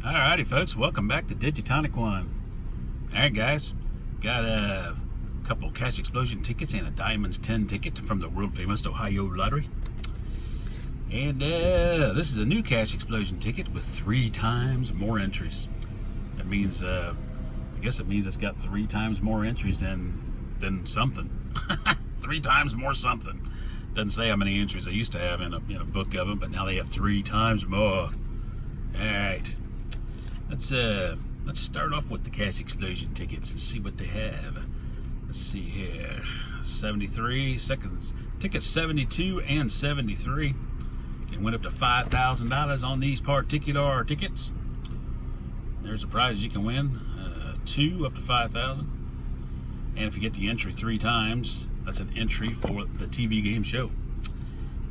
Alrighty, folks, welcome back to Digitonic One. Alright, guys, got a couple cash explosion tickets and a Diamonds 10 ticket from the world famous Ohio Lottery. And this is a new cash explosion ticket with 3 times more entries. That means, I guess it means it's got 3 times more entries than something. 3 times more something. Doesn't say how many entries they used to have in a book of them, but now they have 3 times more. Alright. Let's start off with the cash explosion tickets and see what they have. Let's see here. 73 seconds. Tickets 72 and 73. You can win up to $5,000 on these particular tickets. There's a prize you can win. 2 up to 5,000. And if you get the entry 3 times, that's an entry for the TV game show.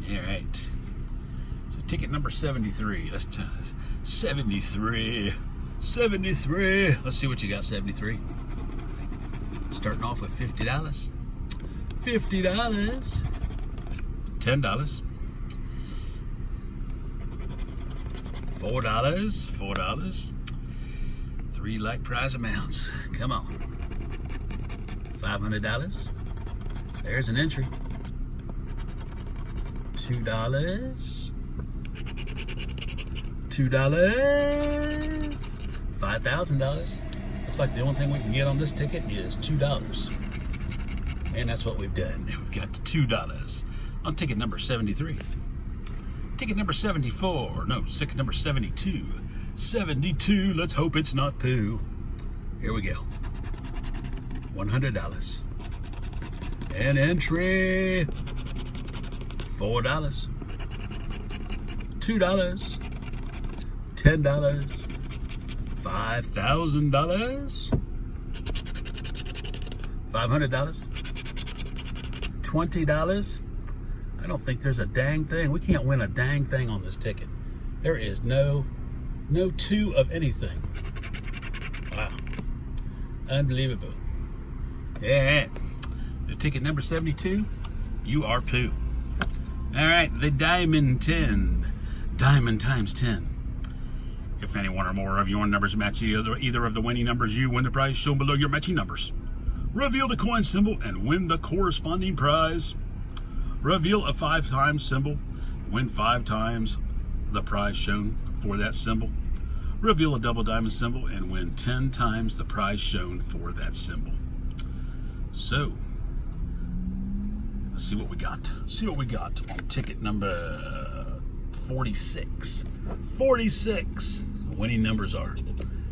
All right. So ticket number 73. Let's 73. 73. Let's see what you got, 73. Starting off with $50. $50. $10. $4. 3 like prize amounts. Come on. $500. There's an entry. $2. $2. $5,000. Looks like the only thing we can get on this ticket is $2. And that's what we've done. We've got $2 on ticket number 73. Ticket number 74. No, ticket number 72. 72. Let's hope it's not poo. Here we go. $100. An entry. $4. $2. $10. $5,000. $500. $20. I don't think there's a dang thing. We can't win a dang thing on this ticket. There is no 2 of anything. Wow. Unbelievable. Yeah. The ticket number 72, you are poo. All right, the Diamond 10. Diamond times 10. If any one or more of your numbers match either of the winning numbers, you win the prize shown below your matching numbers. Reveal the coin symbol and win the corresponding prize. Reveal a 5 times symbol, win 5 times the prize shown for that symbol. Reveal a double diamond symbol and win 10 times the prize shown for that symbol. So, let's see what we got. See what we got on ticket number 46. 46. Winning numbers are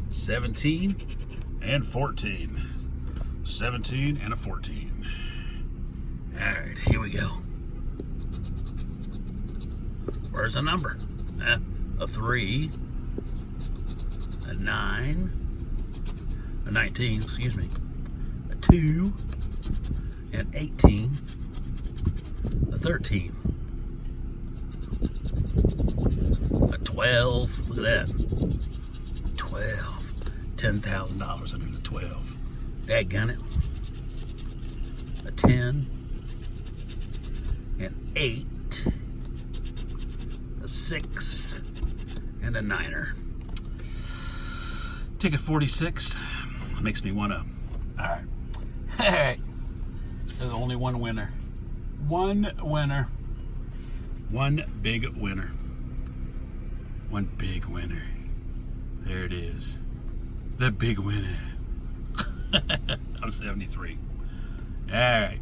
17 and 14. 17 and a 14. All right, here we go. Where's the number? A 3, a 9, a 19, excuse me, a 2, an 18, a 13, a 12, look at that, 12, $10,000 under the 12, dadgun it, a 10, an 8, a 6, and a 9er. Ticket 46 makes me want to. All right. There's only one winner. One winner. One big winner. One big winner. There it is. The big winner. I'm 73. All right.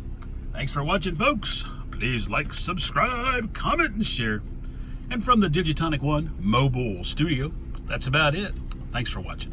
Thanks for watching, folks. Please like, subscribe, comment, and share. And from the Digitonic One Mobile Studio, that's about it. Thanks for watching.